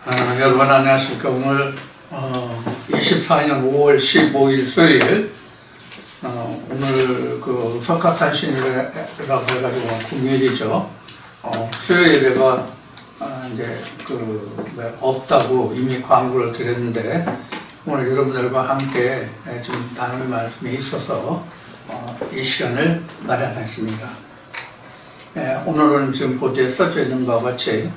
여러분 안녕하십니까. 오늘 24년 5월 15일 수요일 오늘 그 석가탄신일이라고 해가지고 금요일이죠. 수요 예배가 이제 없다고 이미 광고를 드렸는데 오늘 여러분들과 함께 좀 나눌 말씀이 있어서 이 시간을 마련했습니다. 오늘은 지금 보드에 써져 있는 바와 같이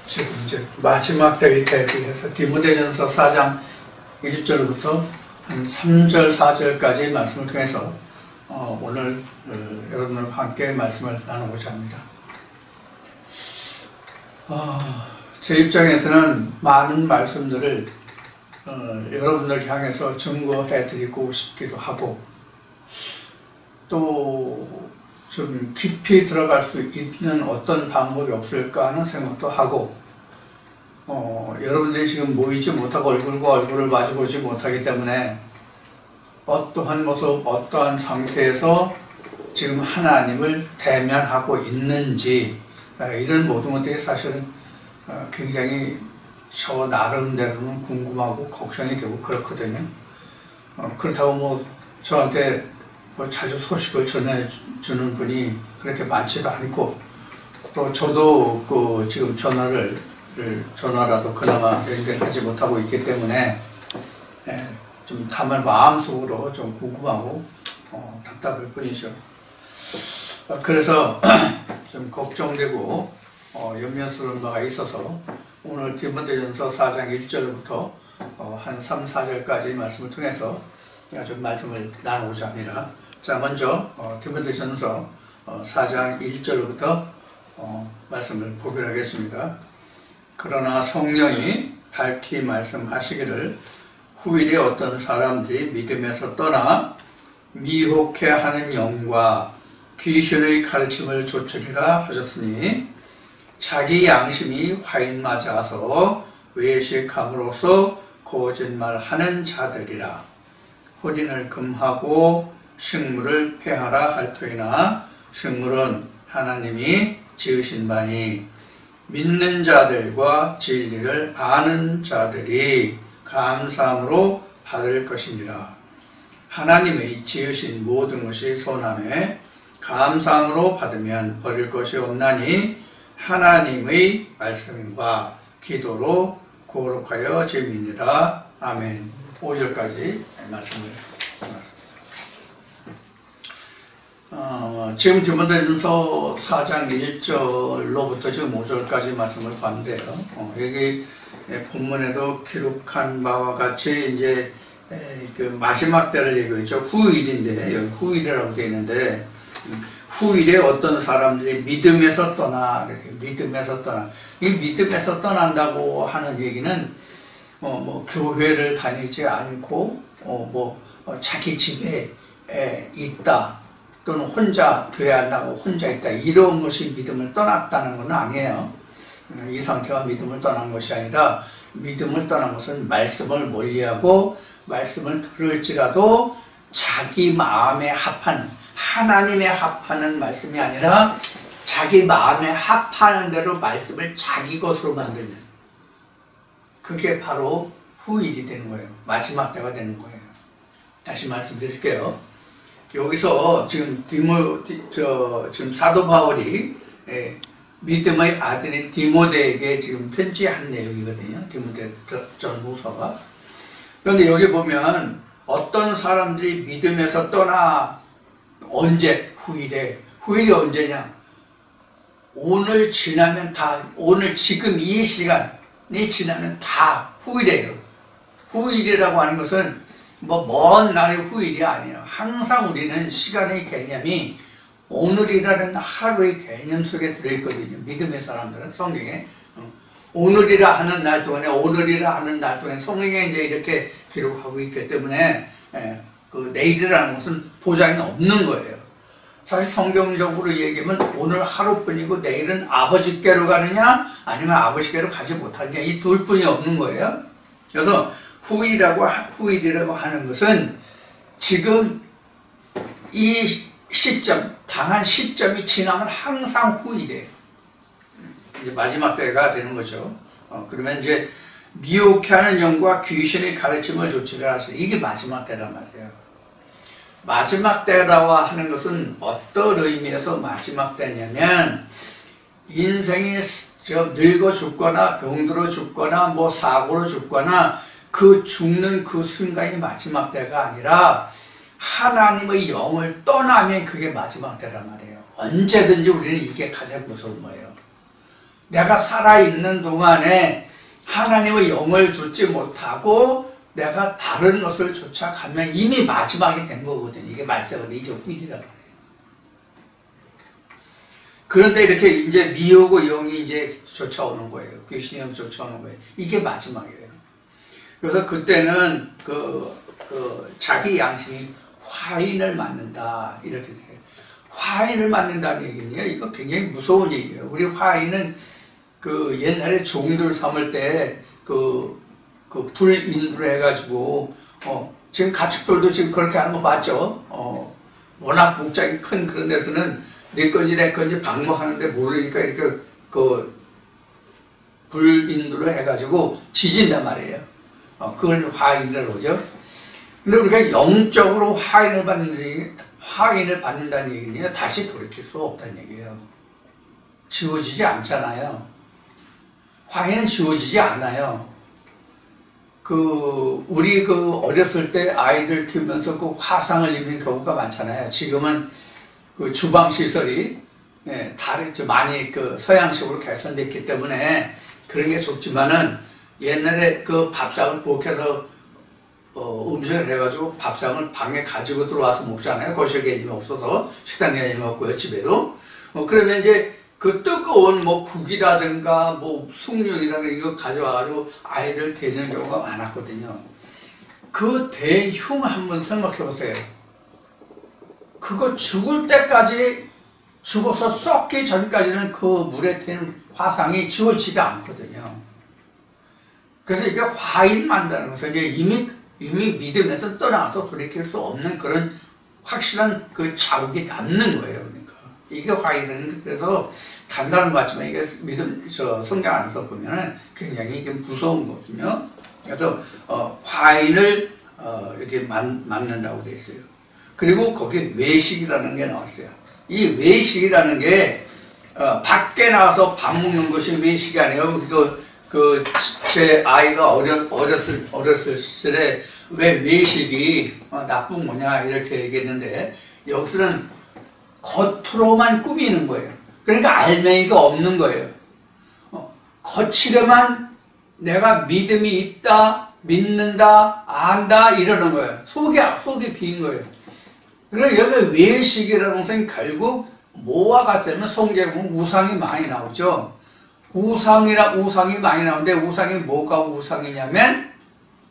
지금 이제 마지막 때에 대비해서 디모데전서 4장 1절부터 한 3절 4절까지 말씀을 통해서 오늘 여러분들과 함께 말씀을 나누고자 합니다. 제 입장에서는 많은 말씀들을 여러분들 향해서 증거해 드리고 싶기도 하고 또 좀 깊이 들어갈 수 있는 어떤 방법이 없을까 하는 생각도 하고 여러분들이 지금 모이지 못하고 얼굴과 얼굴을 마주보지 못하기 때문에 어떠한 모습, 어떠한 상태에서 지금 하나님을 대면하고 있는지 이런 모든 것들이 사실은 굉장히 저 나름대로는 궁금하고 걱정이 되고 그렇거든요. 그렇다고 뭐 저한테 자주 소식을 전해주는 분이 그렇게 많지도 않고 또 저도 지금 전화라도 그나마 연결하지 못하고 있기 때문에 좀 다만 마음속으로 좀 궁금하고 답답할 뿐이죠. 그래서 좀 걱정되고 염려스러운 바가 있어서 오늘 디모데전서 4장 1절부터 한 3, 4절까지 말씀을 통해서 좀 말씀을 나누고자 합니다. 자, 먼저 디모데전서 4장 1절부터 말씀을 보기로 하겠습니다. 그러나 성령이 밝히 말씀하시기를 후일에 어떤 사람들이 믿음에서 떠나 미혹해하는 영과 귀신의 가르침을 좇으리라 하셨으니 자기 양심이 화인 맞아서 외식함으로써 거짓말하는 자들이라. 혼인을 금하고 식물을 폐하라 할 터이나 식물은 하나님이 지으신 바니 믿는 자들과 진리를 아는 자들이 감사함으로 받을 것이니라. 하나님의 지으신 모든 것이 선함에 감사함으로 받으면 버릴 것이 없나니 하나님의 말씀과 기도로 거룩하여 짐이니라. 아멘. 5절까지 말씀을 지금 디모데전서 4장 1절로부터 지금 5절까지 말씀을 봤는데요. 여기 본문에도 기록한 바와 같이 이제 그 마지막 때를 얘기했죠. 후일인데 여기 후일이라고 되어 있는데 후일에 어떤 사람들이 믿음에서 떠나 이렇게 믿음에서 떠나 이 믿음에서 떠난다고 하는 얘기는 교회를 다니지 않고 자기 집에 있다 또는 혼자 교회 안 나가고 혼자 있다 이런 것이 믿음을 떠났다는 건 아니에요. 이 상태가 믿음을 떠난 것이 아니라 믿음을 떠난 것은 말씀을 멀리하고 말씀을 들을지라도 자기 마음에 합하는 하나님에 합하는 말씀이 아니라 자기 마음에 합하는 대로 말씀을 자기 것으로 만들는 그게 바로 후일이 되는 거예요. 마지막 때가 되는 거예요. 다시 말씀드릴게요. 여기서 지금 지금 사도 바울이 믿음의 아들인 디모데에게 지금 편지한 내용이거든요. 디모데 전후서가. 그런데 여기 보면 어떤 사람들이 믿음에서 떠나 언제 후일이 언제냐? 오늘 지나면 다 오늘 지금 이 시간이 지나면 다 후일이에요. 후일이라고 하는 것은 먼 날의 후일이 아니에요. 항상 우리는 시간의 개념이 오늘이라는 하루의 개념 속에 들어있거든요. 믿음의 사람들은 성경에 오늘이라 하는 날 동안에 성경에 이제 이렇게 기록하고 있기 때문에 그 내일이라는 것은 보장이 없는 거예요. 사실 성경적으로 얘기하면 오늘 하루뿐이고 내일은 아버지께로 가느냐 아니면 아버지께로 가지 못하느냐 이 둘뿐이 없는 거예요. 그래서 후일이라고 하는 것은 지금 이 시점, 당한 시점이 지나면 항상 후일이에요. 이제 마지막 때가 되는 거죠. 그러면 이제 미혹해 하는 영과 귀신의 가르침을 조치를 하세요. 이게 마지막 때란 말이에요. 마지막 때라고 하는 것은 어떤 의미에서 마지막 때냐면 인생이 늙어 죽거나 병들어 죽거나 뭐 사고로 죽거나 그 죽는 그 순간이 마지막 때가 아니라 하나님의 영을 떠나면 그게 마지막 때란 말이에요. 언제든지 우리는 이게 가장 무서운 거예요. 내가 살아있는 동안에 하나님의 영을 좇지 못하고 내가 다른 것을 쫓아가면 이미 마지막이 된 거거든요. 이게 말세거든요. 이게 후일이란 말이에요. 그런데 이렇게 이제 미혹의 영이 이제 쫓아오는 거예요. 귀신의 영이 쫓아오는 거예요. 이게 마지막이에요. 그래서 그때는 자기 양심이 화인을 맞는다. 이렇게 돼요. 화인을 맞는다는 얘기는요. 이거 굉장히 무서운 얘기예요. 우리 화인은 그 옛날에 종들 삼을 때 불인으로 해가지고 지금 가축들도 지금 그렇게 하는 거 봤죠? 워낙 목장이 큰 그런 데서는 내 건지 내 건지 방목하는데 모르니까 이렇게 불인으로 해가지고 지진단 말이에요. 그걸 화인이라고 그러죠. 근데 우리가 영적으로 화인을 받는다는 얘기는 다시 돌이킬 수 없다는 얘기예요. 지워지지 않잖아요. 화인은 지워지지 않아요. 우리 어렸을 때 아이들 키우면서 화상을 입는 경우가 많잖아요. 지금은 주방시설이 많이 서양식으로 개선됐기 때문에 그런 게 좋지만은 옛날에 밥상을 부엌에서 음식을 해가지고 밥상을 방에 가지고 들어와서 먹잖아요. 거실 개념이 없어서 식당 개념이 없고요. 집에도 그러면 이제 뜨거운 국이라든가 숭늉이라든가 이거 가져와가지고 아이들 데리는 경우가 많았거든요. 그 된 흉 한번 생각해 보세요. 그거 죽을 때까지 죽어서 썩기 전까지는 그 물에 든 화상이 지워지지 않거든요. 그래서 이게 화인 만다는 것은 이미 믿음에서 떠나서 돌이킬 수 없는 그런 확실한 자국이 남는 거예요. 그러니까 이게 화인은 그래서 간단한 것 같지만 이게 성경 안에서 보면은 굉장히 이게 무서운 거거든요. 그래서 화인을 이렇게 맞는다고 되어 있어요. 그리고 거기에 외식이라는 게 나왔어요. 이 외식이라는 게 밖에 나가서 밥 먹는 것이 외식이 아니에요. 제 아이가 어렸을 때 왜 외식이 나쁜 거냐 이렇게 얘기했는데 여기서는 겉으로만 꾸미는 거예요. 그러니까 알맹이가 없는 거예요. 겉으로만 내가 믿음이 있다, 믿는다, 안다 이러는 거예요. 속이 빈 거예요. 그래서 여기 외식이라는 것은 결국 뭐와 같으면 성경에 우상이 많이 나오죠. 우상이 많이 나오는데 우상이 뭐가 우상이냐면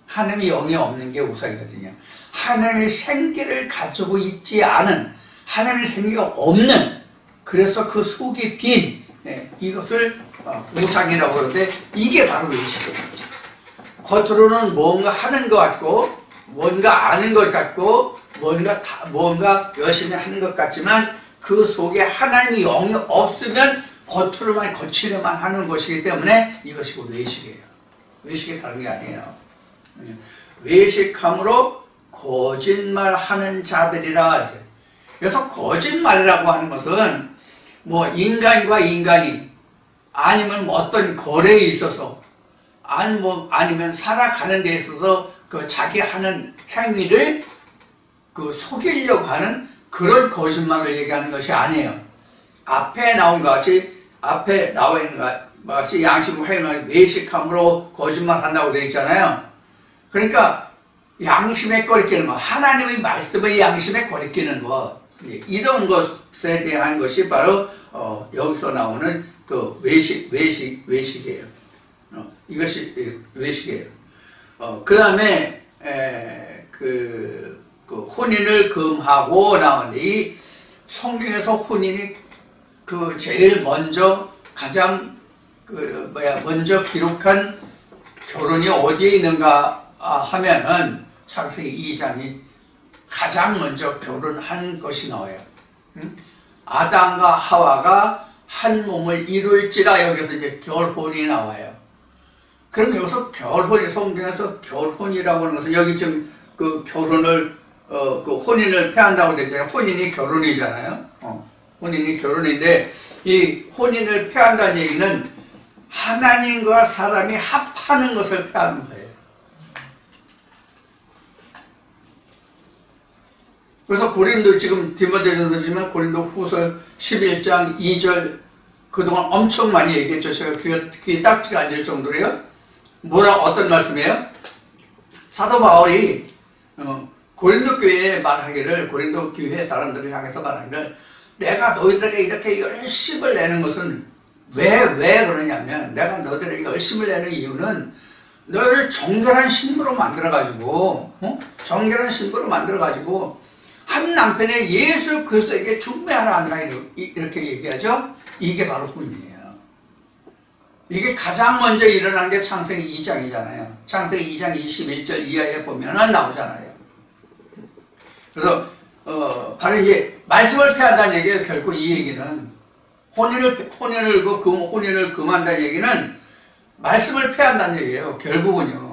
하나님의 영이 없는 게 우상이거든요. 하나님의 생기를 가지고 있지 않은 하나님의 생기가 없는 그래서 그 속이 빈 이것을 우상이라고 그러는데 이게 바로 외식이에요. 겉으로는 뭔가 하는 것 같고 뭔가 아는 것 같고 뭔가 열심히 하는 것 같지만 그 속에 하나님의 영이 없으면 겉으로만 거치려만 하는 것이기 때문에 이것이 외식이에요. 외식이 다른 게 아니에요. 외식함으로 거짓말하는 자들이라. 그래서 거짓말이라고 하는 것은 인간과 인간이 아니면 어떤 거래에 있어서 아니면 살아가는 데 있어서 자기 하는 행위를 속이려고 하는 그런 거짓말을 얘기하는 것이 아니에요. 앞에 나와 있는 것 같이 양심을 회유하는 외식함으로 거짓말한다고 되어 있잖아요. 그러니까 양심에 거리끼는 거, 하나님의 말씀의 양심에 거리끼는 것, 이런 것에 대한 것이 바로 여기서 나오는 외식이에요. 이것이 외식이에요. 그 다음에 혼인을 금하고 나오는데 이 성경에서 혼인이 제일 먼저 가장 먼저 기록한 결혼이 어디에 있는가 하면은 창세기 2장이 가장 먼저 결혼한 것이 나와요. 아담과 하와가 한 몸을 이룰지라 여기서 이제 결혼이 나와요. 그럼 여기서 결혼이, 성경에서 결혼이라고 하는 것은 여기 지금 그 결혼을, 그 혼인을 폐한다고 되잖아요. 혼인이 결혼이잖아요. 혼인이 결혼인데, 이 혼인을 폐한다는 얘기는 하나님과 사람이 합하는 것을 폐하는 거예요. 그래서 고린도, 지금 디모데전서지만 고린도 후서 11장 2절 그동안 엄청 많이 얘기했죠. 제가 귀에 딱지가 앉을 정도로요. 어떤 말씀이에요? 사도 바울이 고린도 교회에 말하기를, 고린도 교회 사람들을 향해서 말하기를, 내가 너희들에게 이렇게 열심을 내는 것은 왜 그러냐면, 내가 너희들에게 열심을 내는 이유는 너희를 정결한 신부로 만들어가지고, 정결한 신부로 만들어가지고 한 남편의 예수 그리스도에게 중매하라 한다, 이렇게 얘기하죠. 이게 바로 혼이에요. 이게 가장 먼저 일어난 게 창세기 2장이잖아요. 창세기 2장 21절 이하에 보면은 나오잖아요. 그래서 바로 이제 말씀을 폐한다는 얘기예요. 결국 이 얘기는 혼인을 금한다는 얘기는 말씀을 폐한다는 얘기예요. 결국은요.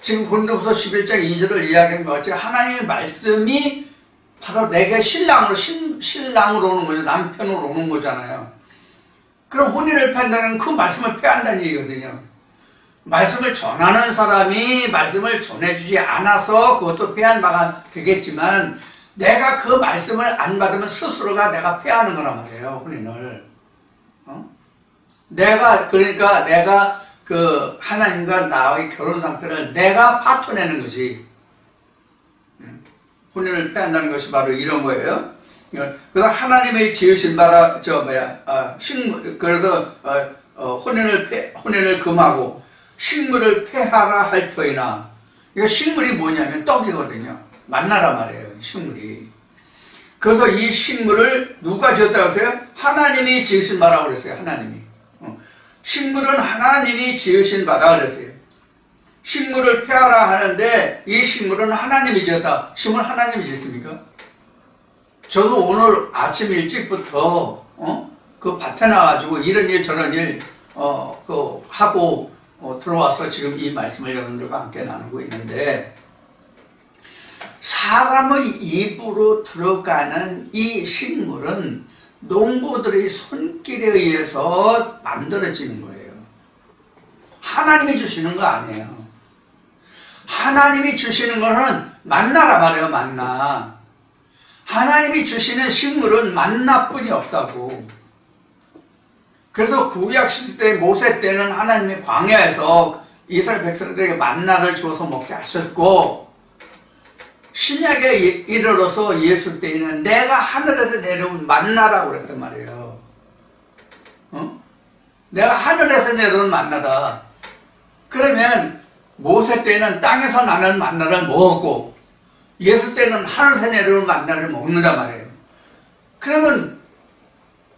지금 고린도후서 11장 2절을 이야기한 것 같이 하나님의 말씀이 바로 내게 신랑으로 오는 거죠. 남편으로 오는 거잖아요. 그럼 혼인을 폐한다는 그 말씀을 폐한다는 얘기거든요. 말씀을 전하는 사람이 말씀을 전해주지 않아서 그것도 폐한 바가 되겠지만, 내가 그 말씀을 안 받으면 스스로가 내가 폐하는 거란 말이에요. 혼인을. 내가 그 하나님과 나의 결혼 상태를 내가 파토내는 거지. 혼인을 폐한다는 것이 바로 이런 거예요. 그래서 하나님의 지으신 바라, 그래서 혼인을 금하고 식물을 폐하라 할 터이나, 이거 식물이 뭐냐면 떡이거든요. 만나란 말이에요, 식물이. 그래서 이 식물을 누가 지었다고 했어요? 하나님이 지으신 바라고 그랬어요, 하나님이. 식물은 하나님이 지으신 바다 그랬어요. 식물을 폐하라 하는데, 이 식물은 하나님이 지었다. 식물 하나님이 지었습니까? 저도 오늘 아침 일찍부터 그 밭에 나가지고 이런 일 저런 일 하고 들어와서 지금 이 말씀을 여러분들과 함께 나누고 있는데, 사람의 입으로 들어가는 이 식물은 농부들의 손길에 의해서 만들어지는 거예요. 하나님이 주시는 거 아니에요. 하나님이 주시는 거는 만나라 말이에요. 만나. 하나님이 주시는 식물은 만나뿐이 없다고. 그래서 구약시대 모세 때는 하나님이 광야에서 이스라엘 백성들에게 만나를 주어서 먹게 하셨고, 신약에 이르러서 예수 때에는 내가 하늘에서 내려온 만나라고 그랬단 말이에요. 내가 하늘에서 내려온 만나다. 그러면 모세 때는 땅에서 나는 만나를 먹었고, 예수 때는 하늘에서 내려온 만나를 먹는단 말이에요. 그러면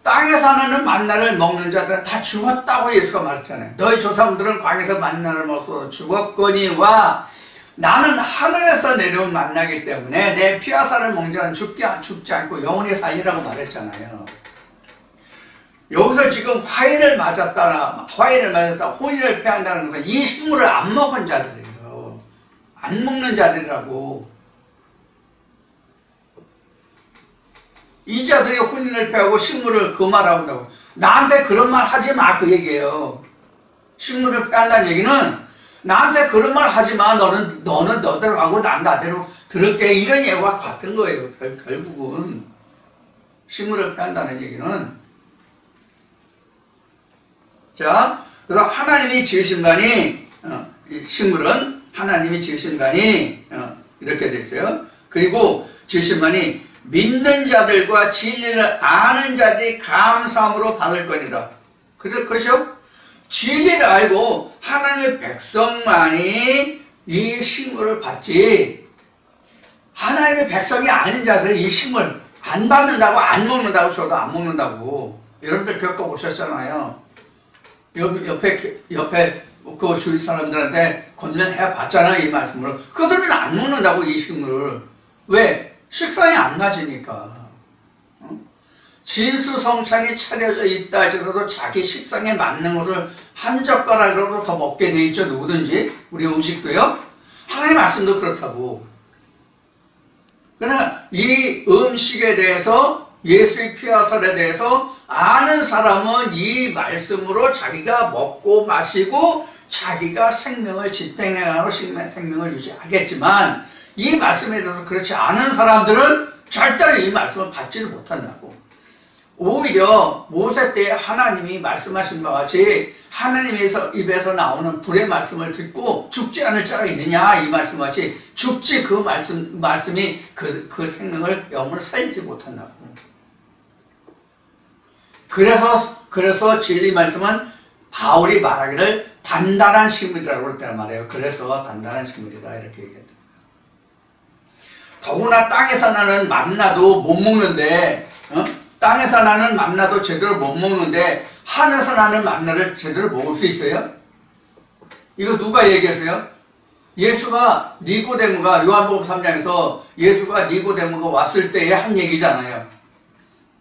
땅에서 나는 만나를 먹는 자들은 다 죽었다고 예수가 말했잖아요. 너희 조상들은 광야에서 만나를 먹어서 죽었거니와 나는 하늘에서 내려온 만나이기 때문에 내 피와 살을 먹는 자는 죽지 않고 영원히 살리라고 말했잖아요. 여기서 지금 화인을 맞았다, 혼인을 폐한다는 것은 이 식물을 안 먹은 자들이에요. 안 먹는 자들이라고. 이 자들이 혼인을 폐하고 식물을 금하라고 한다고. 나한테 그런 말 하지 마, 그 얘기예요. 식물을 폐한다는 얘기는 나한테 그런 말 하지 마. 너는 너대로 하고 난 나대로 들을게. 이런 얘기와 같은 거예요. 결국은 식물을 폐한다는 얘기는. 자, 그래서 하나님이 지으신 바니, 식물은 하나님이 지으신 바니, 이렇게 됐어요. 그리고 지으신 바니 믿는 자들과 진리를 아는 자들이 감사함으로 받을 거니다. 그렇죠? 진리를 알고 하나님의 백성만이 이 식물을 받지, 하나님의 백성이 아닌 자들은 이 식물 안 받는다고, 안 먹는다고, 저도 안 먹는다고. 여러분들 겪어보셨잖아요. 옆에 그 주위 사람들한테 권면해 봤잖아요, 이 말씀을. 그들은 안 먹는다고, 이 식물을. 왜? 식성이 안 맞으니까. 진수성찬이 차려져 있다 할지라도 자기 식상에 맞는 것을 한 젓가락으로 더 먹게 돼 있죠. 누구든지. 우리 음식도요. 하나님의 말씀도 그렇다고. 그러나 이 음식에 대해서, 예수의 피와 살에 대해서 아는 사람은 이 말씀으로 자기가 먹고 마시고 자기가 생명을 지탱하고 생명을 유지하겠지만, 이 말씀에 대해서 그렇지 않은 사람들은 절대로 이 말씀을 받지를 못한다고. 오히려 모세 때 하나님이 말씀하신 바와 같이 하나님의 입에서 나오는 불의 말씀을 듣고 죽지 않을 자가 있느냐, 이 말씀과 같이 죽지, 그 말씀이 그 생명을, 영을 살리지 못한다고. 그래서 진리 말씀은 바울이 말하기를 단단한 식물이라고 할 때 말해요. 그래서 단단한 식물이다, 이렇게 얘기했다. 더구나 땅에서 나는 만나도 못 먹는데, 땅에서 나는 만나도 제대로 못 먹는데 하늘에서 나는 만나를 제대로 먹을 수 있어요? 이거 누가 얘기했어요? 예수가 니고데모가, 요한복음 3장에서 예수가 니고데모가 왔을 때에 한 얘기잖아요.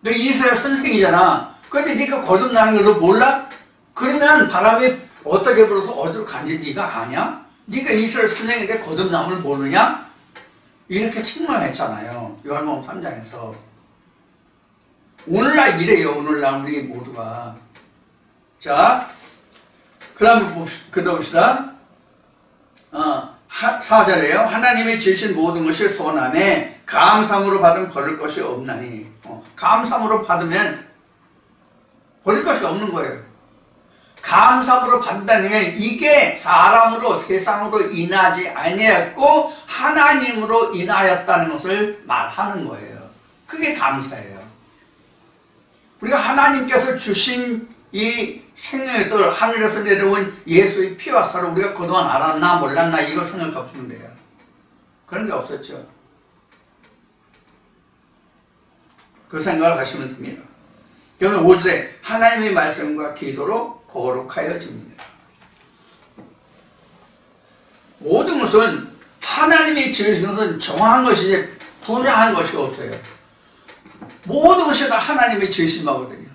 너 이스라엘 선생이잖아. 그런데 네가 거듭나는 것을 몰라? 그러면 바람이 어떻게 불어서 어디로 간지 네가 아냐? 네가 이스라엘 선생인데 거듭남을 모르냐? 이렇게 책망했잖아요. 요한복음 3장에서. 오늘날 이래요. 오늘날 우리 모두가. 자, 그 다음 봅시다. 4절에요. 하나님이 지으신 모든 것이 선함에 감사함으로 받으면 버릴 것이 없나니. 감사함으로 받으면 버릴 것이 없는 거예요. 감사함으로 받는다는 게 이게 사람으로, 세상으로 인하지 아니었고 하나님으로 인하였다는 것을 말하는 거예요. 그게 감사예요. 우리가 하나님께서 주신 이 생명의 떡을, 하늘에서 내려온 예수의 피와 살을 우리가 그동안 알았나 몰랐나 이걸 생각하시면 돼요. 그런 게 없었죠. 그 생각을 하시면 됩니다. 그러면 5절에 하나님의 말씀과 기도로 거룩하여집니다. 모든 것은 하나님이 지으신 것은 정한 것이지 부정한 것이 없어요. 모든 것이 다 하나님이 지으신 바거든요.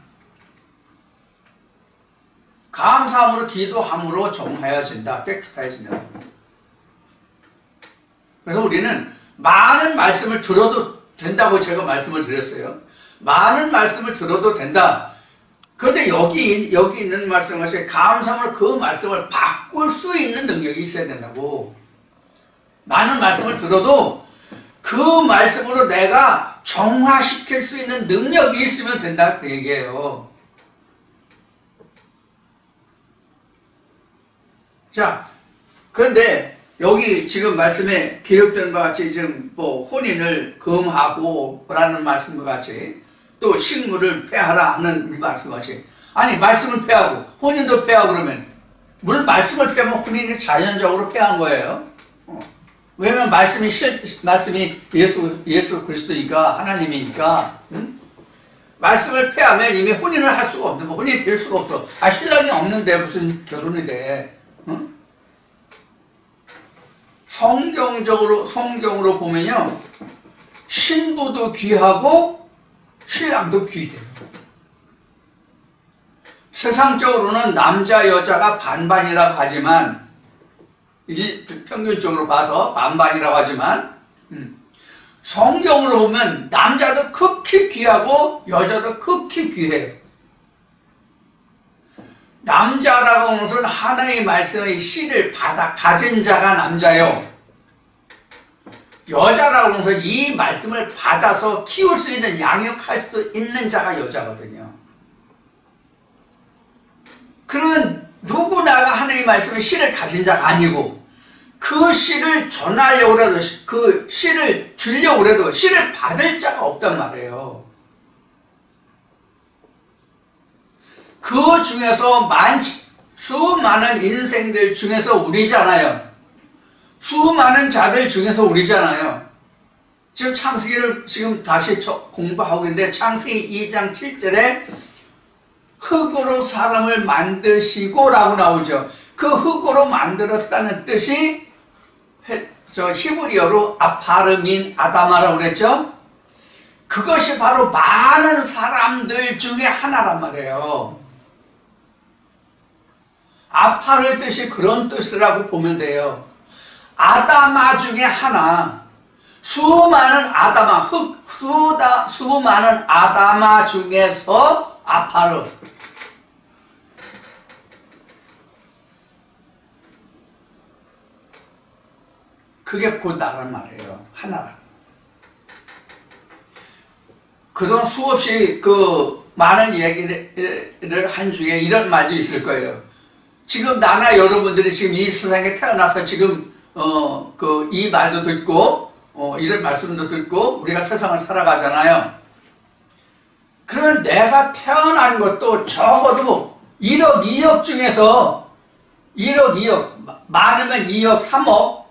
감사함으로 기도함으로 정하여진다, 깨끗해진다. 그래서 우리는 많은 말씀을 들어도 된다고 제가 말씀을 드렸어요. 많은 말씀을 들어도 된다. 그런데 여기 있는 말씀 것이 감사함으로 그 말씀을 바꿀 수 있는 능력이 있어야 된다고. 많은 말씀을 들어도 그 말씀으로 내가 정화시킬 수 있는 능력이 있으면 된다, 그 얘기예요. 자, 그런데 여기 지금 말씀에 기록된 바와 같이 지금 뭐 혼인을 금하고 라는 말씀과 같이 또 식물을 폐하라 하는 말씀과 같이, 아니 말씀을 폐하고 혼인도 폐하고 그러면, 물론 말씀을 폐하면 혼인이 자연적으로 폐한 거예요. 왜냐면 말씀이 예수 그리스도니까, 하나님이니까. 응? 말씀을 폐하면 이미 혼인을 할 수가 없는 거, 혼인이 될 수가 없어. 신랑이 없는데 무슨 결혼이 돼? 응? 성경으로 보면요, 신부도 귀하고 신랑도 귀해요. 세상적으로는 남자 여자가 반반이라고 하지만, 이게 평균적으로 봐서 반반이라고 하지만, 성경으로 보면 남자도 극히 귀하고 여자도 극히 귀해요. 남자라고 하는 것은 하나님의 말씀의 씨를 받아 가진 자가 남자요. 여자라고 하는 것은 이 말씀을 받아서 키울 수 있는, 양육할 수 있는 자가 여자거든요. 그러면 누구나가 하나님의 말씀의 씨를 가진 자가 아니고, 그 씨를 전하려고 해도, 그 씨를 주려고 해도 씨를 받을 자가 없단 말이에요. 그 중에서 수많은 인생들 중에서 우리잖아요. 수많은 자들 중에서 우리잖아요. 지금 창세기를 지금 다시 공부하고 있는데, 창세기 2장 7절에 흙으로 사람을 만드시고 라고 나오죠. 그 흙으로 만들었다는 뜻이 히브리어로 아파르민 아다마라고 그랬죠. 그것이 바로 많은 사람들 중에 하나란 말이에요. 아파를 뜻이 그런 뜻이라고 보면 돼요. 아다마 중에 하나, 수많은 아다마, 수많은 아다마 중에서 아파르. 그게 곧 나란 말이에요. 하나라. 그동안 수없이 많은 얘기를 한 중에 이런 말도 있을 거예요. 지금 나나 여러분들이 지금 이 세상에 태어나서 지금 이 말도 듣고 이런 말씀도 듣고 우리가 세상을 살아가잖아요. 그러면 내가 태어난 것도 적어도 1억, 2억 중에서 1억, 2억, 많으면 2억, 3억,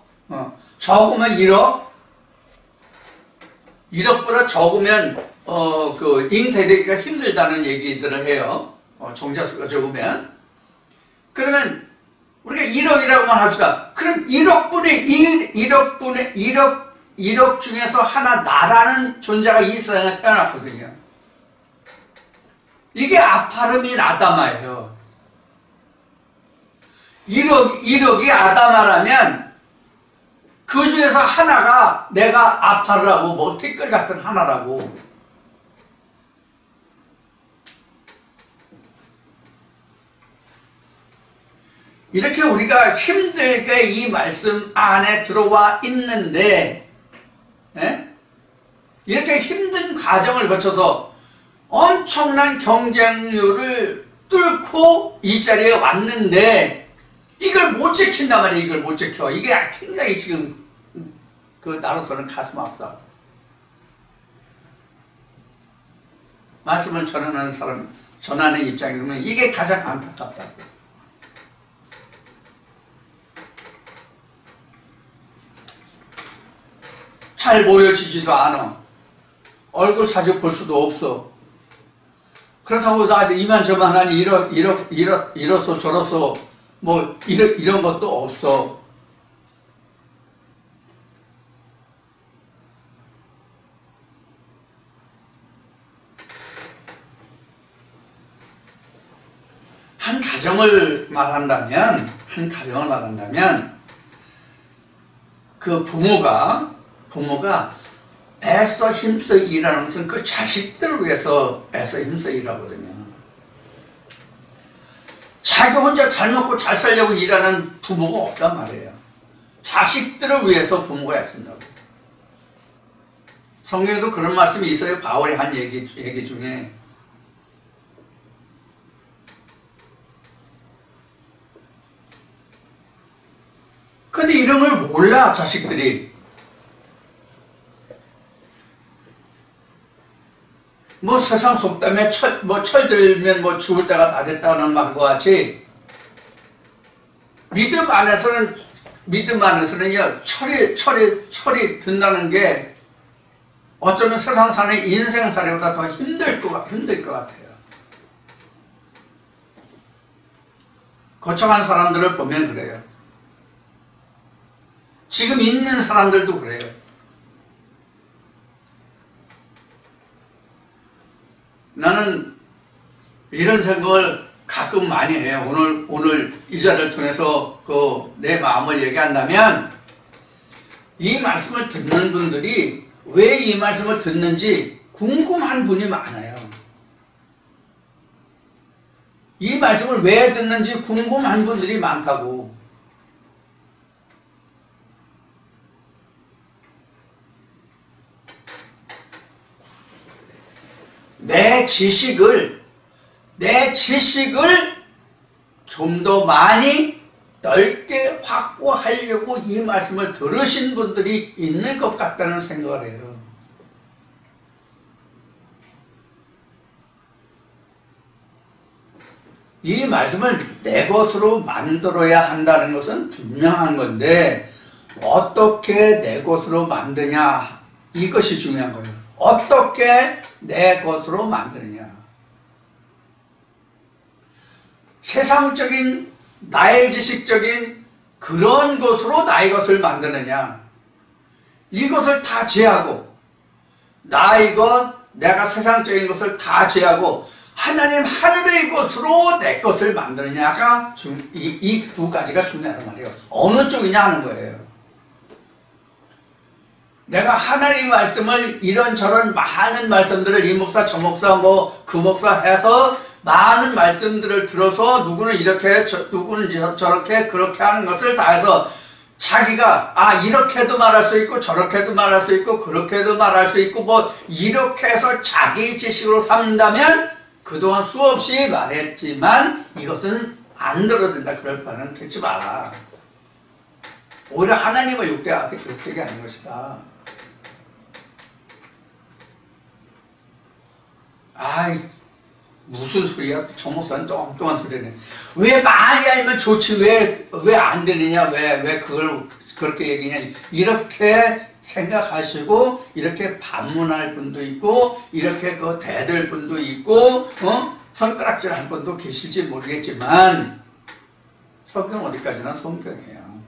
적으면 1억, 1억보다 적으면 잉태되기가 힘들다는 얘기들을 해요. 정자수가 적으면. 그러면 우리가 1억이라고만 합시다. 그럼 1억 중에서 하나 나라는 존재가 이 세상에 태어났거든요. 이게 아파름인 아다마예요. 1억이 아다마라면 그 중에서 하나가 내가 아파르라고 뭐 티끌 같은 하나라고. 이렇게 우리가 힘들게 이 말씀 안에 들어와 있는데, 이렇게 힘든 과정을 거쳐서 엄청난 경쟁률을 뚫고 이 자리에 왔는데 이걸 못 지킨단 말이에요. 이걸 못 지켜. 이게 굉장히 지금 나로서는 가슴 아프다. 말씀을 전하는 사람, 전하는 입장이면 이게 가장 안타깝다고. 잘 보여지지도 않아. 얼굴 자주 볼 수도 없어. 그렇다고 나 이만저만 하니 이렇소 저렇소 뭐 이런 것도 없어. 한 가정을 말한다면 그 부모가 애써 힘써 일하는 것은 그 자식들을 위해서 애써 힘써 일하거든요. 자기 혼자 잘 먹고 잘 살려고 일하는 부모가 없단 말이에요. 자식들을 위해서 부모가 애쓴다고. 성경에도 그런 말씀이 있어요. 바울이 한 얘기 중에. 근데 이런 걸 몰라, 자식들이. 뭐 세상 속담에 철들면 죽을 때가 다 됐다는 말과 같이 믿음 안에서는요 철이 든다는 게 어쩌면 세상 사는 인생살이보다 더 힘들 것 같아요. 거창한 사람들을 보면 그래요. 지금 있는 사람들도 그래요. 나는 이런 생각을 가끔 많이 해요. 오늘 이 자리를 통해서 내 마음을 얘기한다면 이 말씀을 듣는 분들이 왜 이 말씀을 듣는지 궁금한 분이 많아요. 이 말씀을 왜 듣는지 궁금한 분들이 많다고. 내 지식을 좀 더 많이 넓게 확보하려고 이 말씀을 들으신 분들이 있는 것 같다는 생각을 해요. 이 말씀을 내 것으로 만들어야 한다는 것은 분명한 건데 어떻게 내 것으로 만드냐, 이것이 중요한 거예요. 어떻게 내 것으로 만드느냐. 세상적인 나의 지식적인 그런 것으로 나의 것을 만드느냐. 이것을 다 제하고 나 이거 내가 세상적인 것을 다 제하고 하나님 하늘의 것으로 내 것을 만드느냐가 이 두 가지가 중요하단 말이에요. 어느 쪽이냐 하는 거예요. 내가 하나님 말씀을 이런저런 많은 말씀들을 이 목사 저 목사 뭐 그 목사 해서 많은 말씀들을 들어서 누구는 이렇게 누구는 저렇게 그렇게 하는 것을 다 해서 자기가 이렇게도 말할 수 있고 저렇게도 말할 수 있고 그렇게도 말할 수 있고 뭐 이렇게 해서 자기 지식으로 삼는다면 그동안 수없이 말했지만 이것은 안 들어도 된다. 그럴 바는 듣지 마라. 오히려 하나님을 욕되게 하는 것이다. 무슨 소리야? 저 목사는 또 엉뚱한 소리네. 왜 많이 알면 좋지? 왜 안 들리냐? 왜 그걸 그렇게 얘기냐? 이렇게 생각하시고, 이렇게 반문할 분도 있고, 이렇게 대들 분도 있고, 손가락질 할 분도 계실지 모르겠지만, 성경 어디까지나 성경이에요.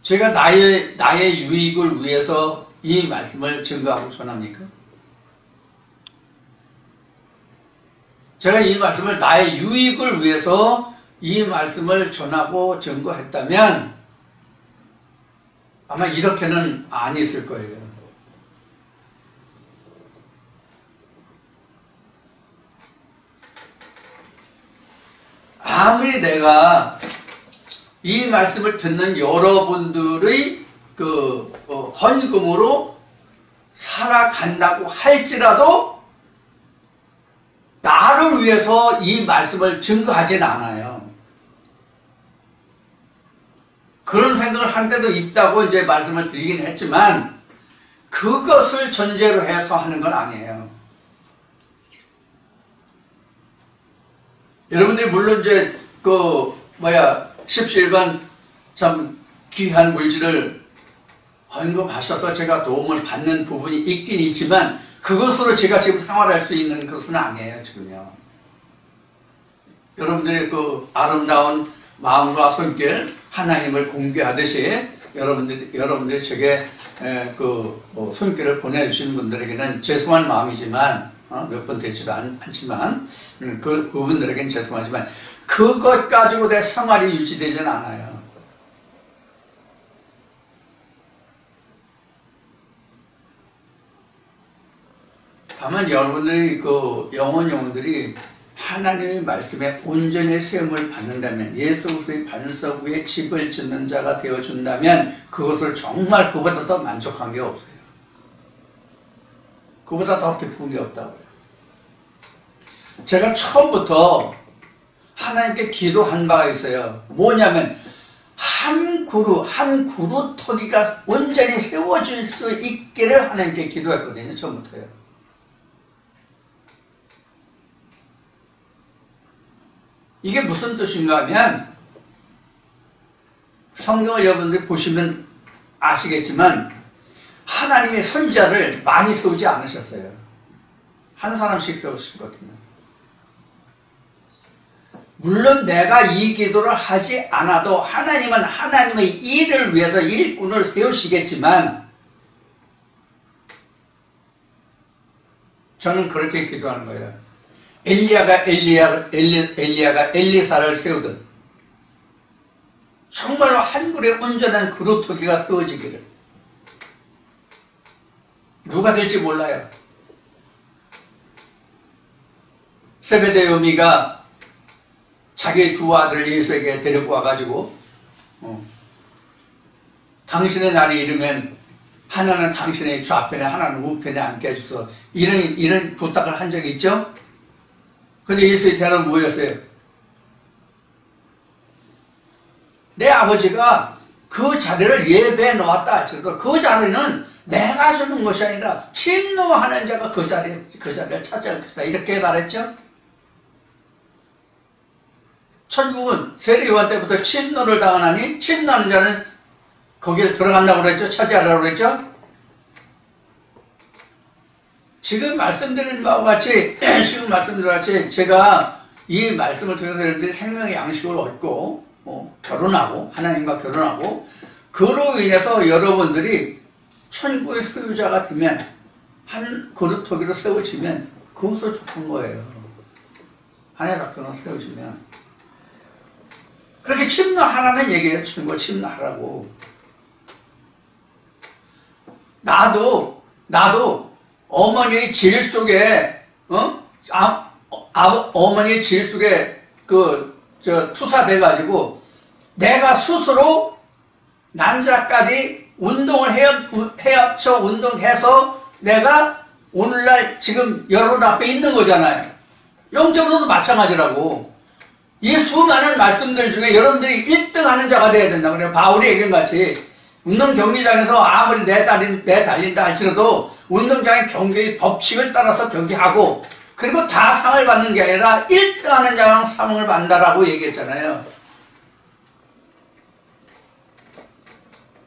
제가 나의 유익을 위해서 이 말씀을 증거하고 전합니까? 제가 이 말씀을 나의 유익을 위해서 이 말씀을 전하고 증거했다면 아마 이렇게는 안 있을 거예요. 아무리 내가 이 말씀을 듣는 여러분들의 헌금으로 살아간다고 할지라도 나를 위해서 이 말씀을 증거하진 않아요. 그런 생각을 한 때도 있다고 이제 말씀을 드리긴 했지만 그것을 전제로 해서 하는 건 아니에요. 여러분들이 물론 이제 십시일반 참 귀한 물질을 헌금하셔서 제가 도움을 받는 부분이 있긴 있지만 그것으로 제가 지금 생활할 수 있는 것은 아니에요, 지금요. 여러분들의 아름다운 마음과 손길, 하나님을 공개하듯이 여러분들이 제게 손길을 보내주시는 분들에게는 죄송한 마음이지만, 몇 번 되지도 않지만, 그분들에게는 죄송하지만, 그것 가지고 내 생활이 유지되지는 않아요. 다만 여러분들이 영혼들이 하나님의 말씀에 온전히 세움을 받는다면, 예수 그리스도의 반석 위에 집을 짓는 자가 되어준다면 그것을 정말 그보다 더 만족한 게 없어요. 그보다 더 기쁜 게 없다고요. 제가 처음부터 하나님께 기도한 바가 있어요. 뭐냐면 한 그루터기가 온전히 세워질 수 있기를 하나님께 기도했거든요. 처음부터요. 이게 무슨 뜻인가 하면 성경을 여러분들이 보시면 아시겠지만 하나님의 선지자를 많이 세우지 않으셨어요. 한 사람씩 세우셨거든요. 물론 내가 이 기도를 하지 않아도 하나님은 하나님의 일을 위해서 일꾼을 세우시겠지만 저는 그렇게 기도하는 거예요. 엘리야가 엘리사를 세우듯 정말로 한 그루의 온전한 그루터기가 세워지기를. 누가 될지 몰라요. 세베대요미가 자기의 두 아들을 예수에게 데리고 와가지고 당신의 날이 이르면 하나는 당신의 좌편에 하나는 우편에 앉게 해주소. 이런 부탁을 한 적이 있죠? 근데 예수의 대답은 뭐였어요? 내 아버지가 그 자리를 예배해 놓았다 할지라도 그 자리는 내가 주는 것이 아니라 침노하는 자가 그 자리를 차지할 것이다. 이렇게 말했죠? 천국은 세례요한 때부터 침노를 당하나니 침노하는 자는 거기를 들어간다고 그랬죠? 차지하라고 그랬죠? 지금 말씀드린 바와 같이 제가 이 말씀을 통해서 여러분들이 생명의 양식을 얻고 결혼하고 하나님과 결혼하고 그로 인해서 여러분들이 천국의 소유자가 되면, 한 그릇 토기로 세워지면 그것도 좋은 거예요. 하나의 백성으로 세워지면. 그렇게 침노하라는 얘기예요. 천국을 침노하라고. 나도 어머니의 질 속에, 어머니의 질 속에 투사돼가지고 내가 스스로 난자까지 운동을 헤엄쳐 운동해서 내가 오늘날 지금 여러분 앞에 있는 거잖아요. 영적으로도 마찬가지라고. 이 수많은 말씀들 중에 여러분들이 1등 하는 자가 돼야 된다. 그래요. 바울이 얘기한 같이 운동 경기장에서 아무리 내달린다 할지라도 운동장의 경기의 법칙을 따라서 경기하고, 그리고 다 상을 받는 게 아니라 1등 하는 자랑 상을 받는다라고 얘기했잖아요.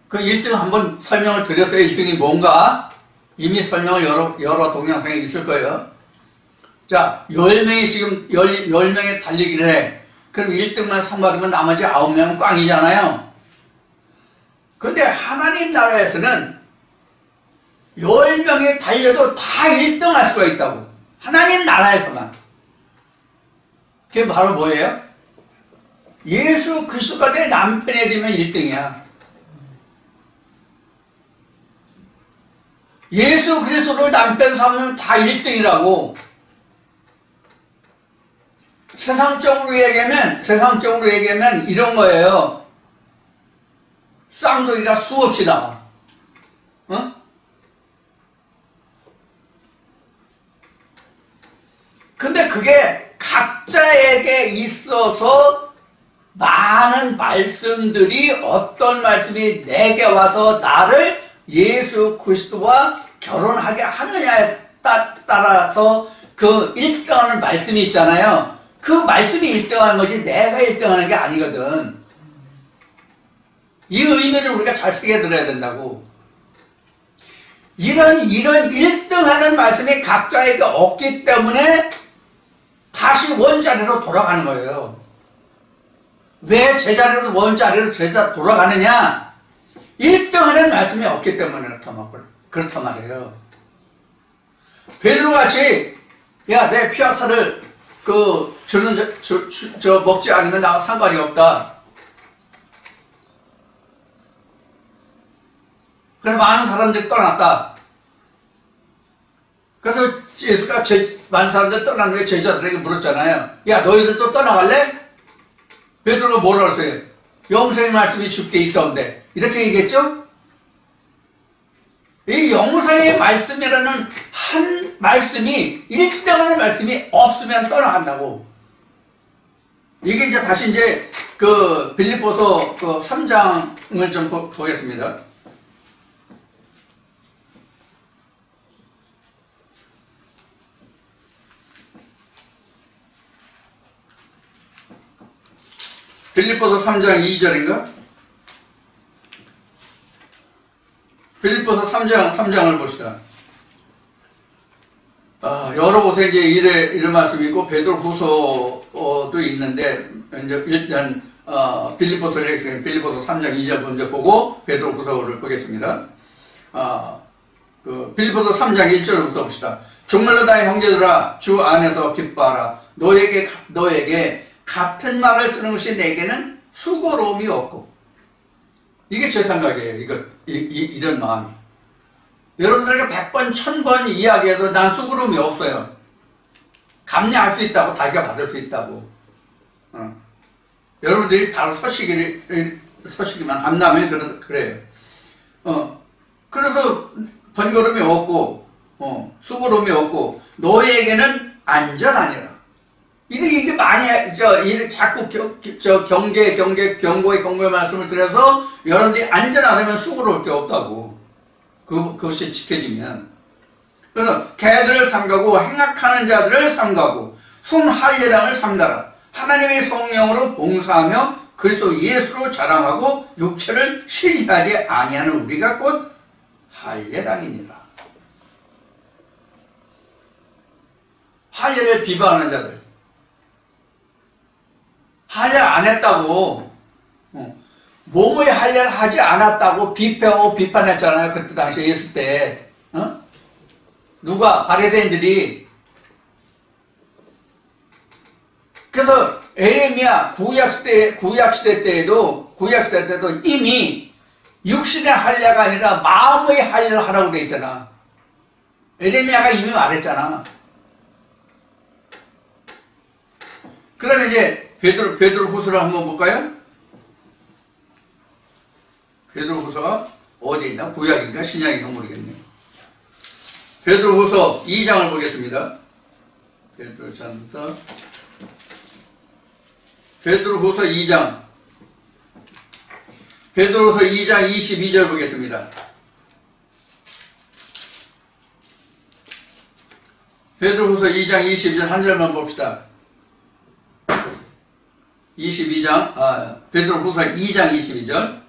그 1등 한번 설명을 드렸어요. 1등이 뭔가? 이미 설명을 여러 동영상에 있을 거예요. 자, 10명이 지금 10명이 달리기를 해. 그럼 1등만 상 받으면 나머지 9명은 꽝이잖아요. 근데 하나님 나라에서는 10명이 달려도 다 1등 할 수가 있다고. 하나님 나라에서만. 그게 바로 뭐예요? 예수 그리스도가 내 남편이 되면 1등이야. 예수 그리스도를 남편 삼으면 다 1등이라고. 세상적으로 얘기하면 이런 거예요. 쌍둥이가 수없이 나와. 근데 그게 각자에게 있어서 많은 말씀들이, 어떤 말씀이 내게 와서 나를 예수 그리스도와 결혼하게 하느냐에 따라서 그 1등하는 말씀이 있잖아요. 그 말씀이 1등하는 거지 내가 1등하는 게 아니거든. 이 의미를 우리가 잘 새겨들어야 된다고. 이런 1등하는 말씀이 각자에게 없기 때문에 다시 원자리로 돌아가는 거예요. 왜 제자리로 원자리로 돌아가느냐? 1등하는 말씀이 없기 때문에 그렇단 말이에요. 베드로같이 야, 내 피아사를 먹지 않으면 나와 상관이 없다. 그래서 많은 사람들이 떠났다. 그래서 예수가 많은 사람들이 떠난 후에 제자들에게 물었잖아요. 야, 너희들도 떠나갈래? 베드로가 뭐라고 했어요? 영생의 말씀이 주께 있었는데. 이렇게 얘기했죠? 이 영생의 말씀이라는 한 말씀이, 1등하는 말씀이 없으면 떠나간다고. 이게 다시 빌립보서 3장을 좀 보겠습니다. 빌립보서 3장 2절인가? 빌립보서 3장을 봅시다. 여러 곳에 이런 말씀이 있고, 베드로후서도 있는데, 일단, 빌립보서 3장 2절 먼저 보고, 베드로후서를 보겠습니다. 빌립보서 3장 1절부터 봅시다. 정말로 나의 형제들아, 주 안에서 기뻐하라. 너에게 같은 말을 쓰는 것이 내게는 수고로움이 없고. 이게 제 생각이에요. 이런 마음이. 여러분들에게 100번, 1000번 이야기해도 난 수고로움이 없어요. 감내할 수 있다고, 달게 받을 수 있다고. 여러분들이 바로 서시기만 한다면 그래요. 그래서 번거로움이 없고, 수고로움이 없고, 너에게는 안전하니라. 이게 많이, 자꾸 경고의 말씀을 드려서 여러분들이 안전하다면 수고로울 게 없다고. 그것이 지켜지면. 그래서 개들을 삼가고 행악하는 자들을 삼가고 손할례당을 삼가라. 하나님의 성령으로 봉사하며 그리스도 예수로 자랑하고 육체를 신뢰하지 아니하는 우리가 곧 할례당이니라. 할례를 비방하는 자들. 할례 안 했다고 몸의 할 일을 하지 않았다고 비평하고 비판했잖아요. 그때 당시에 예수 때. 누가? 바리새인들이. 그래서 에레미야 구약시대 때도 이미 육신의 할례가 아니라 마음의 할례를 하라고 돼 있잖아. 에레미야가 이미 말했잖아. 그다음에 이제 베드로후서를 한번 볼까요? 베드로후서가 어디 있나? 구약인가 신약인가 모르겠네요. 베드로후서 2장을 보겠습니다. 베드로후서 2장 22절 보겠습니다. 베드로후서 2장 22절 한 절만 봅시다. 베드로후서 2장 22절.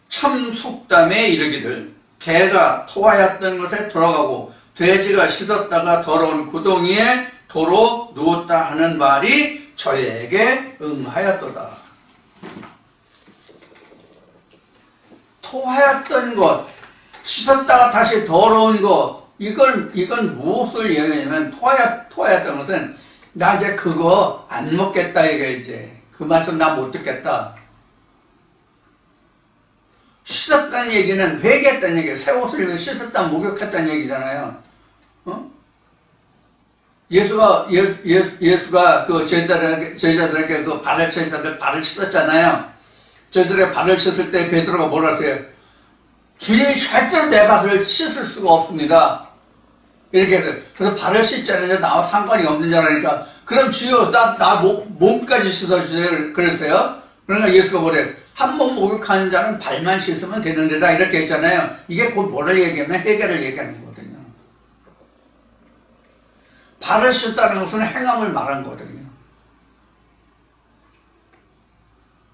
참 속담에 이르기를 개가 토하였던 것에 돌아가고 돼지가 씻었다가 더러운 구덩이에 도로 누웠다 하는 말이 저에게 응하였도다. 토하였던 것, 씻었다가 다시 더러운 것, 이건 무엇을 얘기하냐면 토하였던 것은 나 이제 그거 안 먹겠다 이게 이제 그 말씀 나 못 듣겠다. 씻었다는 얘기는 회개했다는 얘기예요. 새 옷을 입고 씻었다 목욕했다는 얘기잖아요. 예수가 그 제자들에게 그 발을 씻었잖아요. 저들의 발을 씻을 때 베드로가 뭐라 했어요? 주님이 절대로 내 발을 씻을 수가 없습니다. 이렇게 해서 그래서 발을 씻자는 나와 상관이 없는 줄 알으니까 그럼 주여 나 몸까지 씻어주세요 그랬어요. 그러니까 예수가 뭐래? 한 번 목욕하는 자는 발만 씻으면 되는데다 이렇게 했잖아요. 이게 곧 뭐를 얘기하면 회개를 얘기하는 거거든요. 발을 씻다는 것은 행함을 말한 거거든요.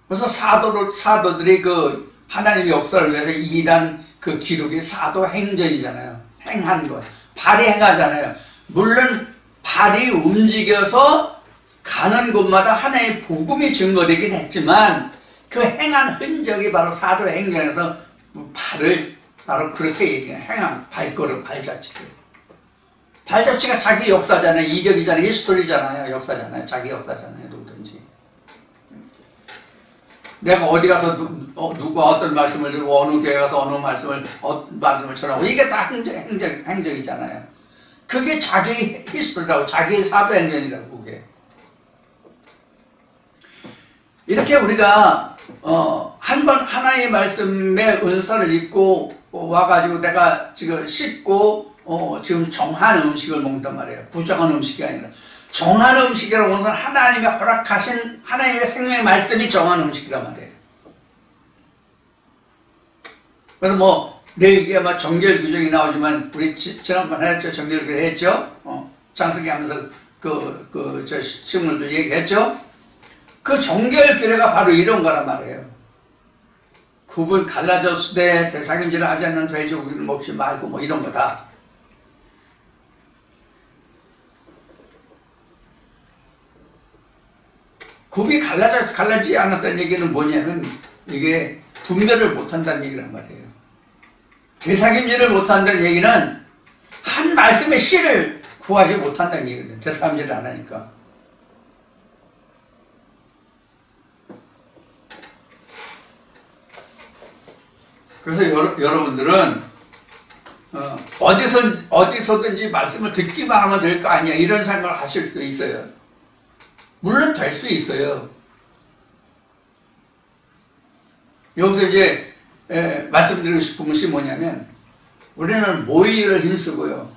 그래서 사도들이 그 하나님의 역사를 위해서 일한 그 기록이 사도행전이잖아요. 행한 것. 발이 행하잖아요. 물론 발이 움직여서 가는 곳마다 하나의 복음이 증거되긴 했지만 그 행한 흔적이 바로 사도행전에서 발을 바로 그렇게 얘기해요. 행한 발걸음, 발자취. 발자취가 자기 역사잖아요. 이력이잖아요. 히스토리잖아요. 역사잖아요. 자기 역사잖아요. 누구든지. 내가 어디 가서 누가 어떤 말씀을 들고 어느 교회 가서 어느 말씀을 전하고 이게 다 행적이잖아요. 그게 자기 히스토리라고 자기 사도행전이라고 그게. 이렇게 우리가 하나의 말씀의 은사를 입고 와가지고 내가 지금 씻고 지금 정한 음식을 먹는단 말이에요. 부정한 음식이 아니라 정한 음식이라고 하는 건 하나님이 허락하신 하나님의 생명의 말씀이 정한 음식이란 말이에요. 그래서 뭐 내게 아마 정결 규정이 나오지만 우리 지난번에 했죠. 정결 규정 했죠. 장석이 하면서 저 식물도 얘기했죠. 그 정결 규례가 바로 이런 거란 말이에요. 구분 갈라졌을 때 대상임질을 하지 않는 돼지고기를 먹지 말고 뭐 이런 거다. 굽이 갈라지지 않았다는 얘기는 뭐냐면 이게 분별을 못한다는 얘기란 말이에요. 대상임질을 못한다는 얘기는 한 말씀의 씨를 구하지 못한다는 얘기거든요. 대상임질을 안 하니까. 그래서 여러분들은 어디서든지 말씀을 듣기만 하면 될 거 아니야 이런 생각을 하실 수도 있어요. 물론 될 수 있어요. 여기서 이제 말씀드리고 싶은 것이 뭐냐면 우리는 모의를 힘쓰고요.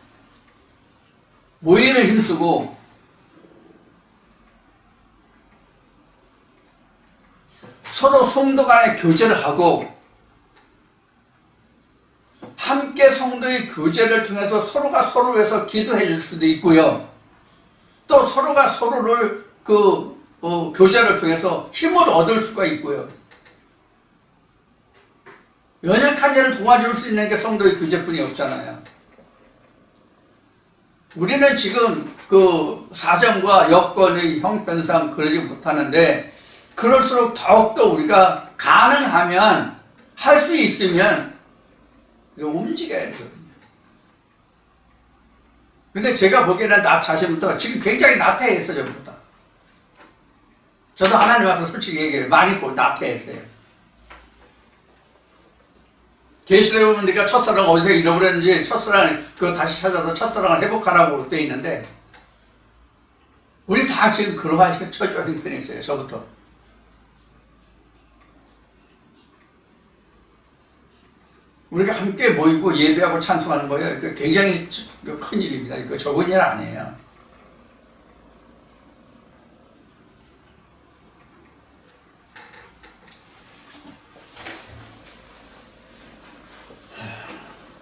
모의를 힘쓰고 서로 성도 간의 교제를 하고 함께 성도의 교제를 통해서 서로가 서로를 위해서 기도해 줄 수도 있고요. 또 서로가 서로를 교제를 통해서 힘을 얻을 수가 있고요. 연약한 자를 도와줄 수 있는 게 성도의 교제뿐이 없잖아요. 우리는 지금 그 사정과 여건의 형편상 그러지 못하는데 그럴수록 더욱더 우리가 가능하면 할 수 있으면 움직여야 되거든요. 근데 제가 보기에는 나 자신부터 지금 굉장히 나태했어요. 전부터. 저도 하나님 앞에 솔직히 얘기해요. 많이 나태했어요. 계시록에 보면 네가 첫사랑 어디서 잃어버렸는지 첫사랑 그거 다시 찾아서 첫사랑을 회복하라고 돼 있는데 우리 다 지금 그러한 처지와 형편이 있어요. 저부터. 우리가 함께 모이고 예배하고 찬송하는 거예요. 굉장히 큰 일입니다. 이거 적은 일 아니에요.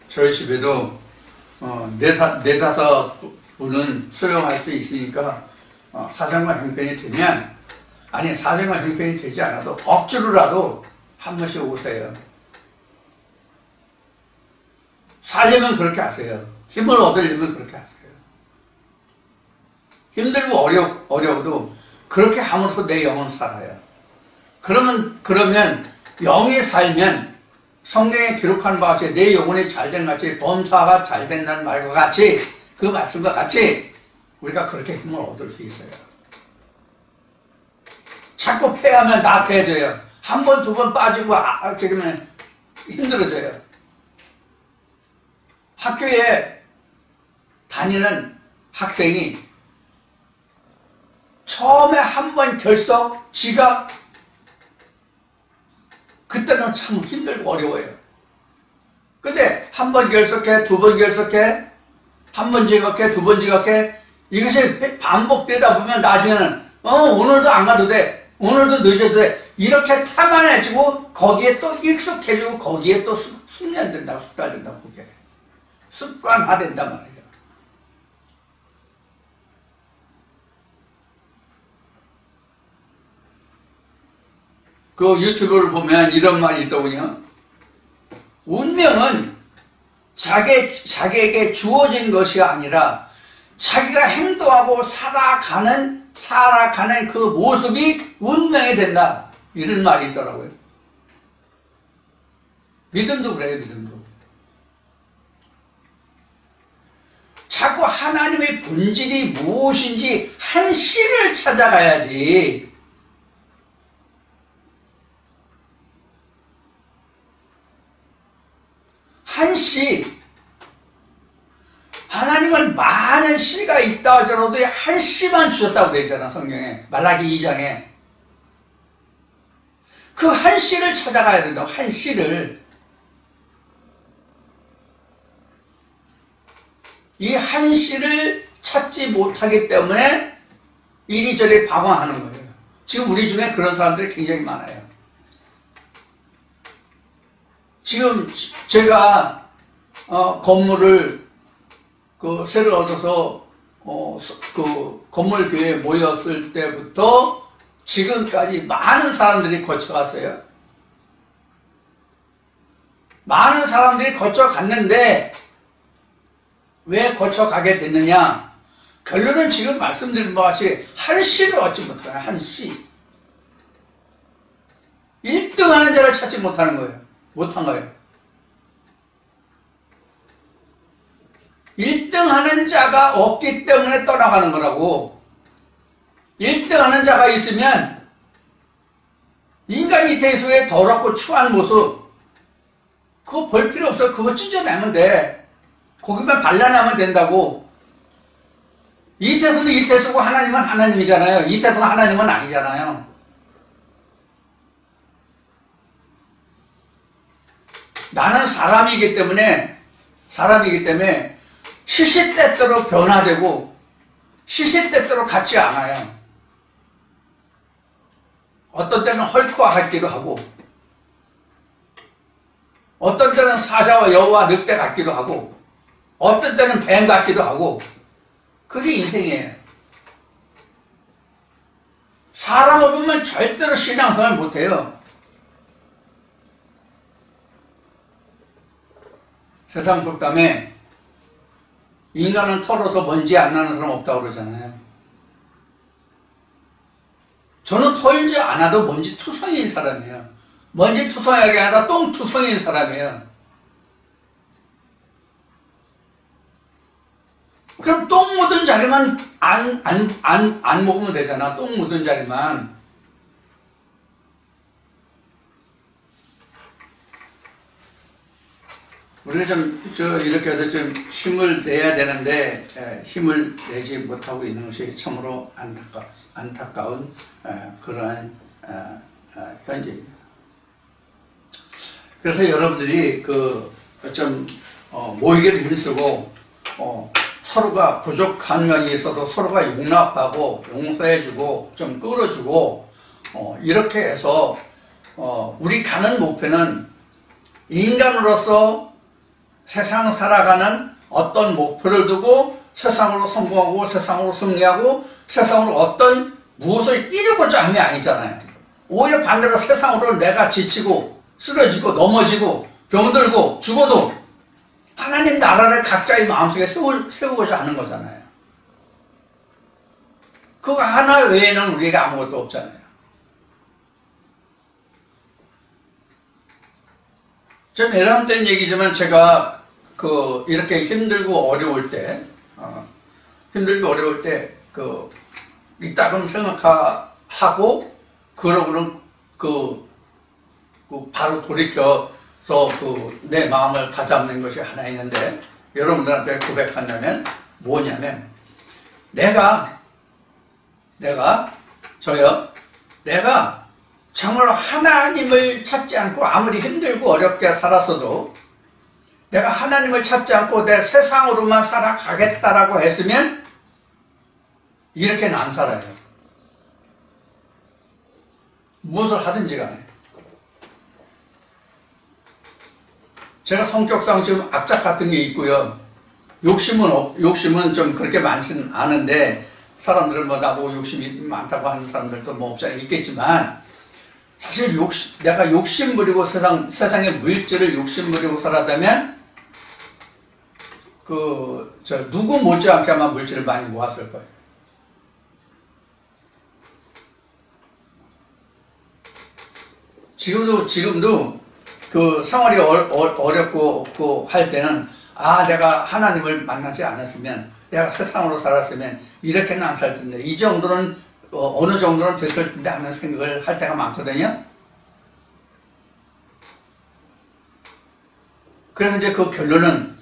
저희 집에도 네다섯 분은 수용할 수 있으니까 사정과 형편이 되면 아니 사정과 형편이 되지 않아도 억지로라도 한 번씩 오세요. 살려면 그렇게 하세요. 힘을 얻으려면 그렇게 하세요. 힘들고 어려워도 그렇게 함으로써 내 영은 살아요. 그러면 영이 살면 성경에 기록한 바와 같이 내 영혼이 잘된 같이 범사가 잘 된다는 말과 같이 그 말씀과 같이 우리가 그렇게 힘을 얻을 수 있어요. 자꾸 패하면 나태해져요. 한 번, 두 번 빠지고 저기면 힘들어져요. 학교에 다니는 학생이 처음에 한 번 결석, 지각 그때는 참 힘들고 어려워요. 근데 한 번 결석해, 두 번 결석해, 한 번 지각해, 두 번 지각해 이것이 반복되다 보면 나중에는 오늘도 안 가도 돼, 오늘도 늦어도 돼 이렇게 타만해지고 거기에 또 익숙해지고 거기에 또 숙련된다고 숙달된다고 그게 습관화된단 말이에요. 그 유튜브를 보면 이런 말이 있더군요. 운명은 자기에게 주어진 것이 아니라 자기가 행동하고 살아가는 그 모습이 운명이 된다. 이런 말이 있더라고요. 믿음도 그래요, 믿음도. 자꾸 하나님의 본질이 무엇인지 한 씨를 찾아가야지. 한 씨. 하나님은 많은 씨가 있다 하더라도 한 씨만 주셨다고 되어 있잖아, 성경에. 말라기 2장에. 그 한 씨를 찾아가야 된다고, 한 씨를. 이 한 씨를 찾지 못하기 때문에 이리저리 방황하는 거예요. 지금 우리 중에 그런 사람들이 굉장히 많아요. 지금 제가 건물을 새로 얻어서 그 건물 교회에 모였을 때부터 지금까지 많은 사람들이 거쳐갔어요. 많은 사람들이 거쳐갔는데 왜 거쳐가게 됐느냐? 결론은 지금 말씀드린 바와 같이 한 씨를 얻지 못하는 한 씨. 1등 하는 자를 찾지 못하는 거예요. 못한 거예요. 1등 하는 자가 없기 때문에 떠나가는 거라고. 1등 하는 자가 있으면 인간이 대수의 더럽고 추한 모습 그거 볼 필요 없어요. 그거 찢어내면 돼. 거기만 발라내면 된다고. 이태수는 이태수고 하나님은 하나님이잖아요. 이태수가 하나님은 아니잖아요. 나는 사람이기 때문에 시시때때로 변화되고 시시때때로 같지 않아요. 어떤 때는 헐크와 같기도 하고 어떤 때는 사자와 여우와 늑대 같기도 하고 어떤 때는 뱀 같기도 하고 그게 인생이에요. 사람을 보면 절대로 신앙생활 못해요. 세상 속담에 인간은 털어서 먼지 안 나는 사람 없다고 그러잖아요. 저는 털지 않아도 먼지 투성이인 사람이에요. 먼지 투성이가 아니라 똥 투성이인 사람이에요. 그럼 똥 묻은 자리만 안 먹으면 되잖아. 똥 묻은 자리만. 우리가 이렇게 해서 좀 힘을 내야 되는데, 힘을 내지 못하고 있는 것이 참으로 안타까운, 그러한, 현재입니다. 그래서 여러분들이 모이기를 힘쓰고, 서로가 부족한 면이 있어도 서로가 용납하고, 용서해주고, 좀 끌어주고, 이렇게 해서, 우리 가는 목표는 인간으로서 세상 살아가는 어떤 목표를 두고 세상으로 성공하고 세상으로 승리하고 세상으로 어떤 무엇을 이루고자 함이 아니잖아요. 오히려 반대로 세상으로 내가 지치고 쓰러지고 넘어지고 병들고 죽어도 하나님 나라를 각자의 마음속에 세우고자 하는 거잖아요. 그거 하나 외에는 우리가 아무것도 없잖아요. 좀 예람된 얘기지만 제가 이렇게 힘들고 어려울 때, 이따금 생각하고, 그러고는 바로 돌이켜서 내 마음을 다잡는 것이 하나 있는데, 여러분들한테 고백한다면 뭐냐면, 내가 정말 하나님을 찾지 않고 아무리 힘들고 어렵게 살았어도 내가 하나님을 찾지 않고 내 세상으로만 살아가겠다라고 했으면 이렇게는 안 살아요. 무엇을 하든지 간에. 제가 성격상 지금 악착 같은 게 있고요. 욕심은 좀 그렇게 많지는 않은데, 사람들은 나보고 욕심이 많다고 하는 사람들도 없지 않아 있겠지만, 사실 내가 욕심 부리고 세상의 물질을 욕심 부리고 살았다면, 누구 못지않게 아마 물질을 많이 모았을 거예요. 지금도 생활이 어렵고 할 때는, 내가 하나님을 만나지 않았으면, 내가 세상으로 살았으면, 이렇게는 안 살 텐데, 이 정도는, 어느 정도는 됐을 텐데 하는 생각을 할 때가 많거든요. 그래서 이제 그 결론은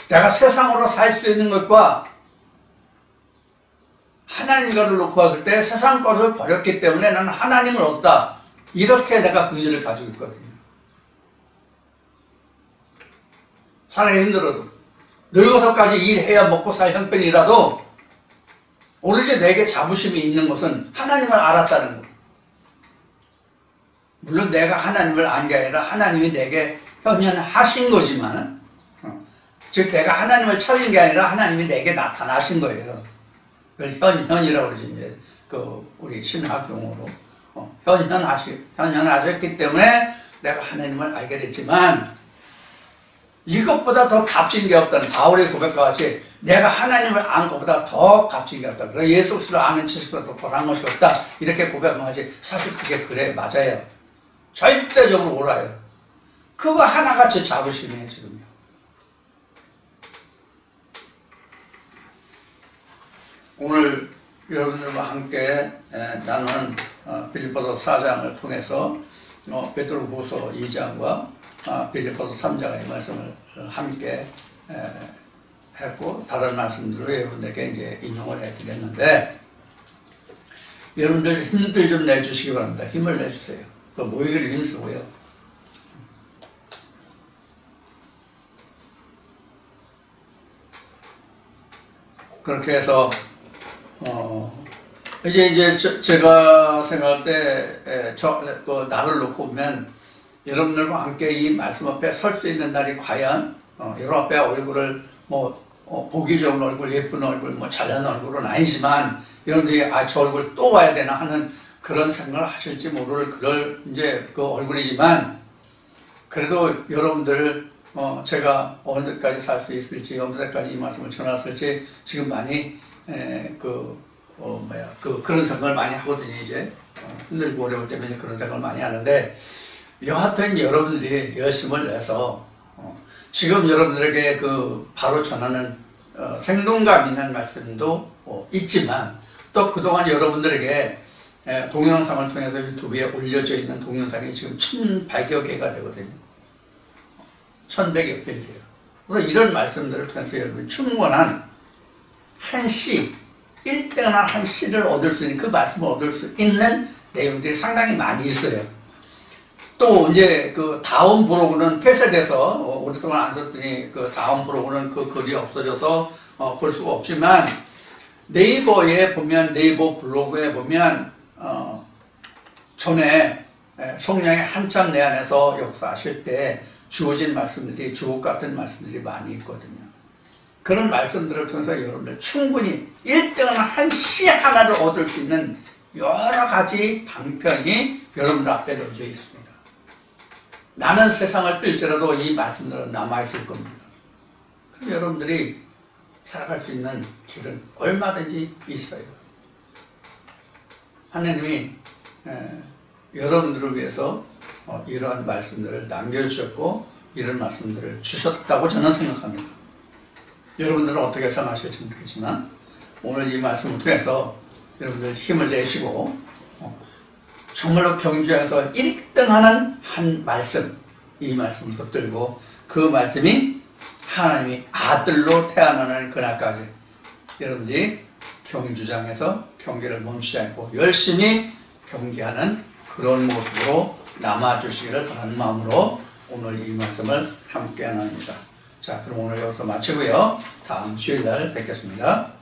내가 세상으로 살 수 있는 것과 하나님 것을 놓고 봤을 때 세상 것을 버렸기 때문에 나는 하나님을 얻다. 이렇게 내가 긍지를 가지고 있거든요. 살아기 힘들어도 늙어서까지 일해야 먹고 살 형편이라도 오로지 내게 자부심이 있는 것은 하나님을 알았다는 것. 물론 내가 하나님을 안 게 아니라 하나님이 내게 현현하신 거지만, 즉 내가 하나님을 찾은 게 아니라 하나님이 내게 나타나신 거예요. 그걸 현현이라고 그러지, 이제 우리 신학 용어로. 현현하셨기 때문에 내가 하나님을 알게 됐지만, 이것보다 더 값진 게 없다는 바울의 고백과 같이 내가 하나님을 아는 것보다 더 값진 게 없다. 그래서 예수 그리스도를 아는 지식보다 더 고상한 것이 없다. 이렇게 고백한 것이 사실 그게 그래, 맞아요. 절대적으로 옳아요. 그거 하나가 제 자부심이에요, 지금요. 오늘 여러분들과 함께 나누는 빌립보서 4장을 통해서 베드로후서 2장과 빌립보서 3장의 말씀을 함께 했고, 다른 말씀들로 여러분들께 이제 인용을 해드렸는데, 여러분들 힘들 좀 내주시기 바랍니다. 힘을 내주세요. 모이기를 힘쓰고요. 그렇게 해서 이제 제가 생각할 때 나를 놓고 보면 여러분들과 함께 이 말씀 앞에 설 수 있는 날이 과연 여러분 앞에 얼굴을 보기 좋은 얼굴, 예쁜 얼굴, 잘난 얼굴은 아니지만 여러분들이 저 얼굴 또 와야 되나 하는 그런 생각을 하실지 모를 그 얼굴이지만, 그래도 여러분들 제가 어느 데까지 살 수 있을지, 어느 데까지 이 말씀을 전했을지 지금 많이 그런 생각을 많이 하거든요. 이제 힘들고 어려울 때문에 그런 생각을 많이 하는데, 여하튼 여러분들이 열심을 내서 지금 여러분들에게 그 바로 전하는 생동감 있는 말씀도 있지만, 또 그동안 여러분들에게 동영상을 통해서 유튜브에 올려져 있는 동영상이 지금 1,100여 개가 되거든요. 1,100여 개를 돼요. 그래서 이런 말씀들을 통해서 여러분 충분한 한 시, 1등한 한 시를 얻을 수 있는, 그 말씀을 얻을 수 있는 내용들이 상당히 많이 있어요. 또 이제 그 다음 브로그는 폐쇄돼서 오랫동안 안 썼더니 그 다음 브로그는 그 글이 없어져서 볼 수가 없지만, 네이버에 보면, 네이버 블로그에 보면 전에 성령이 한참 내 안에서 역사하실 때 주어진 말씀들이, 주옥 같은 말씀들이 많이 있거든요. 그런 말씀들을 통해서 여러분들 충분히 1등은 한 시 하나를 얻을 수 있는 여러 가지 방편이 여러분들 앞에 놓여져 있습니다. 나는 세상을 뜰지라도 이 말씀들은 남아있을 겁니다. 그럼 여러분들이 살아갈 수 있는 길은 얼마든지 있어요. 하나님이 여러분들을 위해서 이러한 말씀들을 남겨주셨고, 이런 말씀들을 주셨다고 저는 생각합니다. 여러분들은 어떻게 생각하실지 모르겠지만, 오늘 이 말씀을 통해서 여러분들 힘을 내시고 정말로 경주에서 1등하는 한 말씀, 이 말씀을 붙들고 그 말씀이 하나님이 아들로 태어나는 그날까지 여러분들이 경주장에서 경기를 멈추지 않고 열심히 경기하는 그런 모습으로 남아주시기를 바라는 마음으로 오늘 이 말씀을 함께 나눕니다. 자, 그럼 오늘 여기서 마치고요. 다음 주일날 뵙겠습니다.